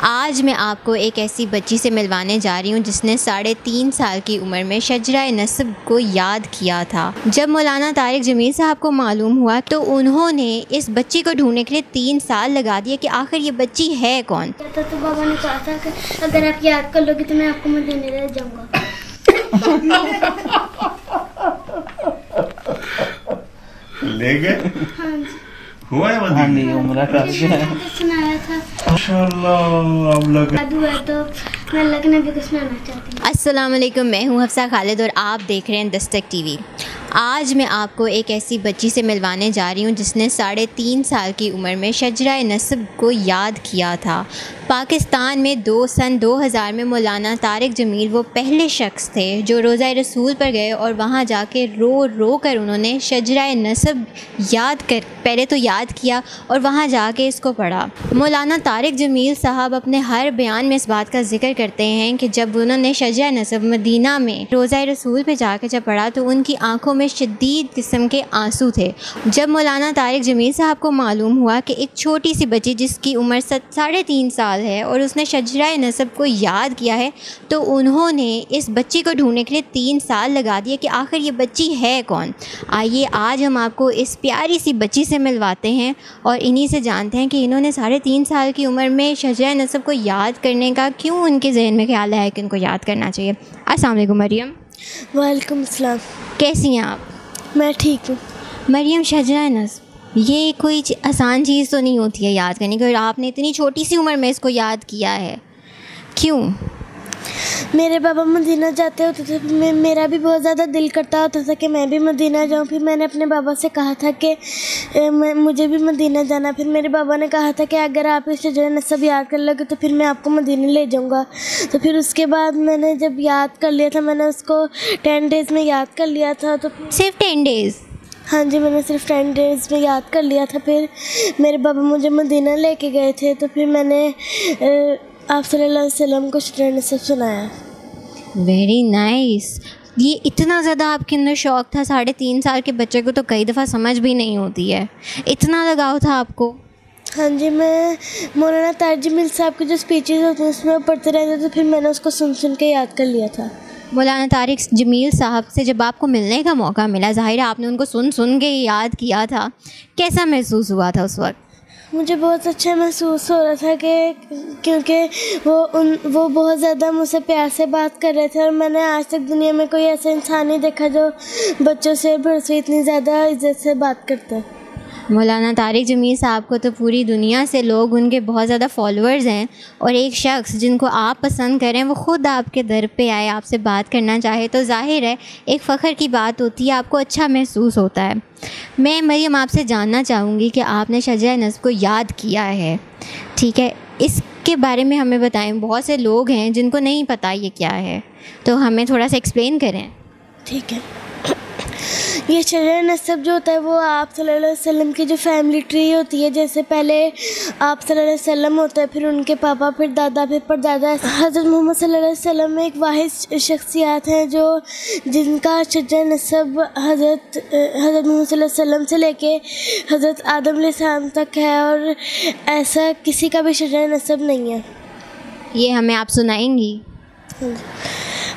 आज मैं आपको एक ऐसी बच्ची से मिलवाने जा रही हूँ जिसने 3.5 साल की उम्र में शजरा नस्ब को याद किया था। जब मौलाना तारिक जमील साहब को मालूम हुआ तो उन्होंने इस बच्ची को ढूंढने के लिए 3 साल लगा दिए कि आखिर ये बच्ची है कौन। तो बाबा ने कहा था कि अगर आप याद कर लोगे तो मैं आपको मदीने ले जाऊंगा। ले गए? हाँ जी। हुआ है मदीने? उम्र कर सुनाया था माशाल्लाह। अब लग जादू है तो मैं अल्लाह के नबी को सुनाना चाहती हूँ। अस्सलाम वालेकुम, मैं हूँ हफ्सा खालिद और आप देख रहे हैं दस्तक टीवी। आज मैं आपको एक ऐसी बच्ची से मिलवाने जा रही हूँ जिसने 3.5 साल की उम्र में शजरा नस्ब को याद किया था। पाकिस्तान में सन 2000 में मौलाना तारिक जमील वो पहले शख्स थे जो रोज़ा रसूल पर गए और वहाँ जाके रो कर उन्होंने शजरा नस्ब पहले तो याद किया और वहाँ जाके इसको पढ़ा। मौलाना तारिक जमील साहब अपने हर बयान में इस बात का जिक्र करते हैं कि जब उन्होंने शजरा नस्ब मदीना में रोज़ा रसूल पर जाकर जब पढ़ा तो उनकी आंखों में शदीद किस्म के आंसू थे। जब मौलाना तारिक जमील साहब को मालूम हुआ कि एक छोटी सी बच्ची जिसकी उम्र 3.5 साल है और उसने शजरा नस्ब को याद किया है तो उन्होंने इस बच्ची को ढूंढने के लिए 3 साल लगा दिए कि आखिर ये बच्ची है कौन। आइए आज हम आपको इस प्यारी सी बच्ची से मिलवाते हैं और इन्हीं से जानते हैं कि इन्होंने 3.5 साल की उम्र में शजरा नस्ब को याद करने का क्यों उनके जहन में ख्याल आया कि उनको याद करना चाहिए। अस्सलाम वालेकुम मरियम। वालेकुम अस्सलाम। कैसी हैं आप? मैं ठीक हूँ। मरियम, शजरा नस्ब ये कोई आसान चीज़ तो नहीं होती है याद करने की और आपने इतनी छोटी सी उम्र में इसको याद किया है, क्यों? मेरे पापा मदीना जाते होते थे, मेरा भी बहुत ज़्यादा दिल करता होता था कि मैं भी मदीना जाऊँ। फिर मैंने अपने बाबा से कहा था कि मुझे भी मदीना जाना। फिर मेरे बाबा ने कहा था कि अगर आप इस शजरा नस्ब याद कर लोगे तो फिर मैं आपको मदीने ले जाऊँगा। तो फिर उसके बाद मैंने जब याद कर लिया था, मैंने उसको 10 डेज़ में याद कर लिया था। तो सिर्फ 10 डेज़? हाँ जी, मैंने सिर्फ 10 डेज़ में याद कर लिया था। फिर मेरे बाबा मुझे मदीना लेके गए थे तो फिर मैंने आप सल्लल्लाहु अलैहि वसल्लम को शजरा नस्ब सुनाया। Very nice. ये इतना ज़्यादा आपके अंदर शौक़ था? 3.5 साल के बच्चे को तो कई दफ़ा समझ भी नहीं होती है, इतना लगाव था आपको? हाँ जी, मैं मौलाना तारिक जमील साहब के जो स्पीचेस होते हैं उसमें पढ़ते रहते तो फिर मैंने उसको सुन के याद कर लिया था। मौलाना तारिक जमील साहब से जब आपको मिलने का मौका मिला, ज़ाहिर है आपने उनको सुन के याद किया था, कैसा महसूस हुआ था उस वक्त? मुझे बहुत अच्छा महसूस हो रहा था कि क्योंकि वो बहुत ज़्यादा मुझसे प्यार से बात कर रहे थे और मैंने आज तक दुनिया में कोई ऐसा इंसान नहीं देखा जो बच्चों से बड़ों से इतनी ज़्यादा इज्जत से बात करता है। मौलाना तारिक जमील साहब को तो पूरी दुनिया से लोग, उनके बहुत ज़्यादा फॉलोअर्स हैं और एक शख्स जिनको आप पसंद करें वो ख़ुद आपके दर पे आए, आपसे बात करना चाहे तो ज़ाहिर है एक फ़ख्र की बात होती है, आपको अच्छा महसूस होता है। मैं मरियम आपसे जानना चाहूँगी कि आपने शजरा नस्ब को याद किया है, ठीक है, इसके बारे में हमें बताएं। बहुत से लोग हैं जिनको नहीं पता ये क्या है, तो हमें थोड़ा सा एक्सप्लेन करें। ठीक है, ये शजरा नस्ब जो होता है वो आप सल्लल्लाहु अलैहि वसल्लम की जो फैमिली ट्री होती है, जैसे पहले आप सल्लल्लाहु अलैहि वसल्लम होता है, फिर उनके पापा, फिर दादा, फिर परदादा। हज़रत मोहम्मद सल्लल्लाहु अलैहि वसल्लम में एक वाहिद शख्सियत हैं जो जिनका शजरा नस्ब हज़रत मोहम्मद सल्लल्लाहु अलैहि वसल्लम से लेके हज़रत आदम अलैहिस्सलाम तक है और ऐसा किसी का भी शजरा नस्ब नहीं है। ये हमें आप सुनाएंगी?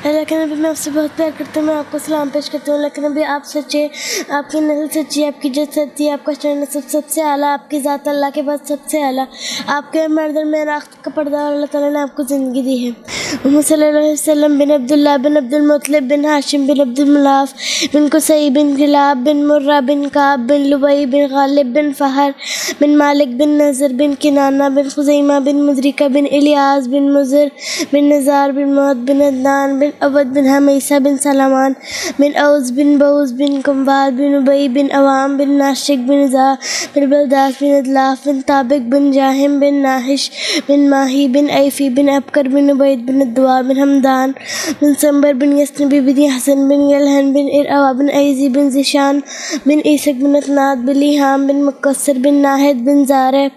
अल्लाह के नबी, मैं आपसे बहुत प्यार करता हूँ, मैं आपको सलाम पेश करती हूँ। अल्लाह के नबी, आप सच्चे, आपकी नस्ल सच्ची, आपकी जद सच्ची, आपका शजरा नस्ब सबसे आला, आपकी ज़ात अल्लाह के बाद सबसे आला, आपके मर्दन में राख का पर्दा और अल्लाह ताला ने आपको ज़िंदगी दी है। मोहम्मद सल्लल्लाहु अलैहि वसल्लम बिन अब्दुल्लाह बिन अब्दुल मुत्तलिब बिन हाशिम बिन अब्दुल मुनाफ बिन कुसै बिन किलाब बिन मुर्रा बिन काब बिन लुबई बिन गालिब बिन फ़हर बिन मालिक बिन नज़र बिन किनाना बिन खुज़ैमा बिन मुदरिका बिन इलियास बिन मुज़र बिन नज़ार बिन मौत बिन अदनान बिन अवद बिन हमीसा बिन सलामान बिन औस बिन बऊस बिन कुम्बाल बिन उबई बिन अवाम बिन नाशिक बिन ज़ा बिन बलदास बिन अदलाफ बिन ताबिक बिन जाहिम बिन नाहिश बिन माही बिन ऐफ़ी बिन अबकर बिन उबैद बिन दुआ बिन हमदान बिन संबर बिन यसनबी बिन हसन बिन यलहन बिन इरवा बिन ऐज़ी बिन ज़िशान बिन ईसक बिन अतनाद बिन लिहाम बिन मुकस्सर बिन नाहिद बिन ज़ारे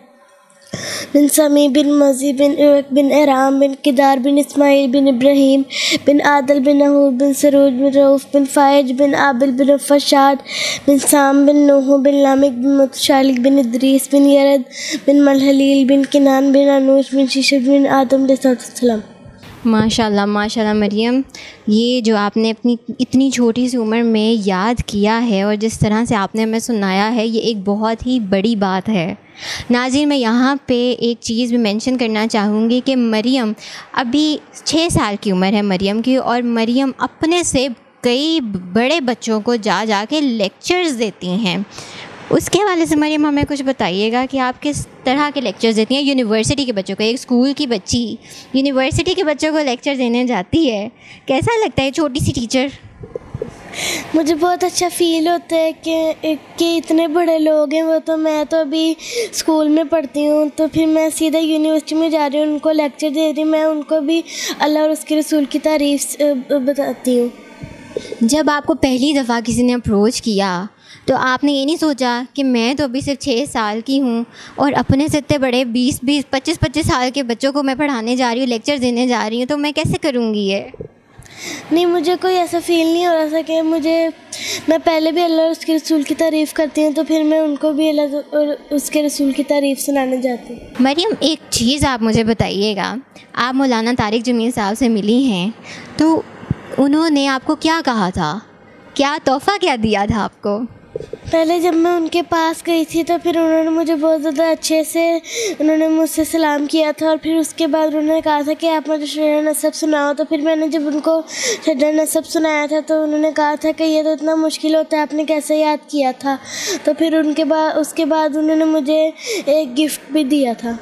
बिन समी बिन मज़ी बिन इवक बिन एराम बिन किदार बिन इस्माइल बिन इब्राहीम बिन आदल बिन नहूर बिन सरूज बिन रऊफ़ बिन फ़ायज बिन आबिल बिन फशाद बिन साम बिन नूह बिन लामिक बिन मुतशालिक बिन इद्रीस बिन यरद बिन मलहलील बिन किनान बिन अनूश बिन शीशब बिन आदम अलैहिस्सलाम। माशाल्लाह माशाल्लाह मरियम, ये जो आपने अपनी इतनी छोटी सी उम्र में याद किया है और जिस तरह से आपने हमें सुनाया है, ये एक बहुत ही बड़ी बात है। नाज़रीन, मैं यहाँ पे एक चीज़ भी मेंशन करना चाहूँगी कि मरियम अभी 6 साल की उम्र है मरियम की, और मरियम अपने से कई बड़े बच्चों को जा के लेक्चर्स देती हैं। उसके हवाले से मरियम हमें कुछ बताइएगा कि आप किस तरह के लेक्चर्स देती हैं यूनिवर्सिटी के बच्चों को। एक स्कूल की बच्ची यूनिवर्सिटी के बच्चों को लेक्चर देने जाती है, कैसा लगता है छोटी सी टीचर? मुझे बहुत अच्छा फ़ील होता है कि इतने बड़े लोग हैं। वो तो मैं तो अभी स्कूल में पढ़ती हूँ, तो फिर मैं सीधा यूनिवर्सिटी में जा रही हूँ, उनको लेक्चर दे रही हूँ। मैं उनको भी अल्लाह और उसके रसूल की तारीफ़ बताती हूँ। जब आपको पहली दफ़ा किसी ने अप्रोच किया तो आपने ये नहीं सोचा कि मैं तो अभी सिर्फ 6 साल की हूँ और अपने से इतने बड़े 20-20, 25-25 साल के बच्चों को मैं पढ़ाने जा रही हूँ, लेक्चर देने जा रही हूँ, तो मैं कैसे करूँगी ये? नहीं, मुझे कोई ऐसा फ़ील नहीं हो रहा था कि मैं पहले भी अल्लाह और उसके रसूल की तारीफ़ करती हूँ, तो फिर मैं उनको भी अल्लाह और उसके रसूल की तारीफ़ सुनाने जाती हूँ। मरियम, एक चीज़ आप मुझे बताइएगा, आप मौलाना तारिक जमील साहब से मिली हैं, तो उन्होंने आपको क्या कहा था, क्या तोहफ़ा क्या दिया था आपको? पहले जब मैं उनके पास गई थी तो फिर उन्होंने मुझे बहुत ज़्यादा अच्छे से उन्होंने मुझसे सलाम किया था, और फिर उसके बाद उन्होंने कहा था कि आप मुझे शजरा नसब सुनाओ। तो फिर मैंने जब उनको शजरा नसब सुनाया था तो उन्होंने कहा था कि ये तो इतना मुश्किल होता है, आपने कैसे याद किया था। तो फिर उसके बाद उन्होंने मुझे एक गिफ्ट भी दिया था।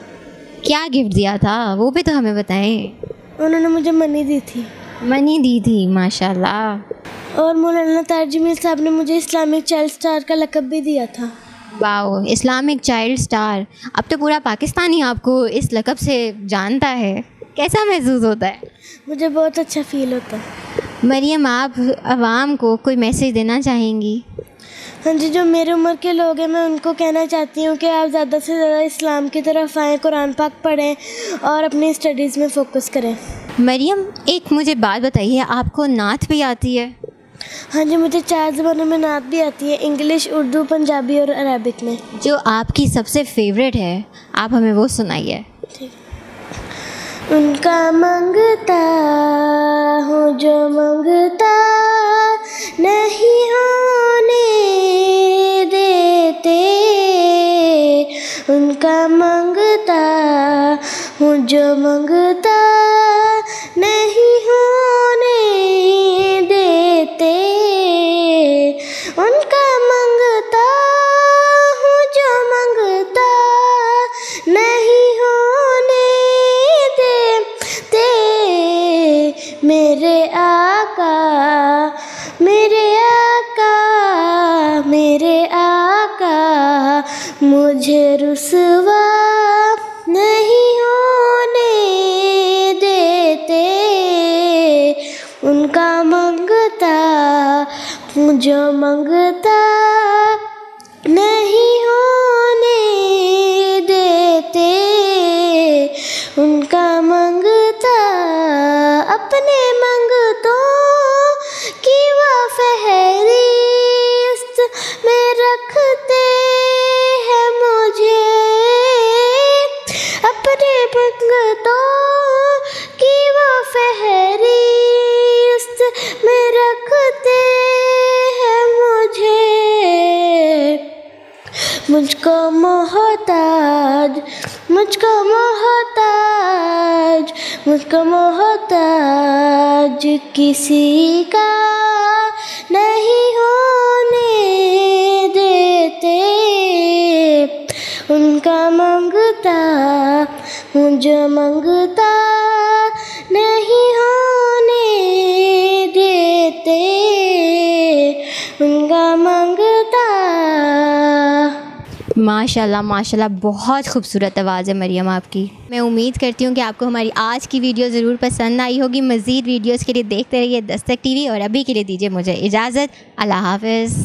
क्या गिफ्ट दिया था वो भी तो हमें बताएं। उन्होंने मुझे मनी दी थी। मनी दी थी, माशाल्लाह। और मौलाना तारिक जमील साहब ने मुझे इस्लामिक चाइल्ड स्टार का लक़ब भी दिया था। Wow, Islamic child star! अब तो पूरा पाकिस्तान ही आपको इस लक़ब से जानता है, कैसा महसूस होता है? मुझे बहुत अच्छा फ़ील होता है। मरियम, आप आवाम को कोई मैसेज देना चाहेंगी? हाँ जी, जो मेरे उम्र के लोग हैं मैं उनको कहना चाहती हूँ कि आप ज़्यादा से ज़्यादा इस्लाम की तरफ आएँ, कुरान पाक पढ़ें और अपनी स्टडीज़ में फ़ोकस करें। मरियम, एक मुझे बात बताइए, आपको नात भी आती है? हाँ जी, मुझे 4 ज़बानों में नात भी आती है, इंग्लिश, उर्दू, पंजाबी और अरबिक में। जो आपकी सबसे फेवरेट है, आप हमें वो सुनाइए। ठीक। उनका मंगता हूँ जो मंगता नहीं होने देते, उनका मंगता हूँ जो मंगता नहीं होने देते, उनका मंगता हूँ जो मंगता नहीं होने देते। मेरे आका मेरे आका मेरे आका मुझे रुसवा नहीं होने देते, उनका मंगता जो मंगता नहीं होने देते, उनका मंगता अपने मंगतों की वो फहरिस्त में रखते हैं मुझे, अपने मंगतों की वो फहरिस्त में रखते हैं मुझे। मुझको मोहताज मुझको मोहताज मुझको मोहताज किसी का नहीं होने देते, उनका मंगता हूँ जो मंगता नहीं होने देते, उनका मंगता। माशाल्लाह माशाल्लाह, बहुत खूबसूरत आवाज़ है मरियम आपकी। मैं उम्मीद करती हूँ कि आपको हमारी आज की वीडियो ज़रूर पसंद आई होगी। मज़ीद वीडियोज़ के लिए देखते रहिए दस्तक टीवी, और अभी के लिए दीजिए मुझे इजाज़त। अल्लाह हाफ़िज़।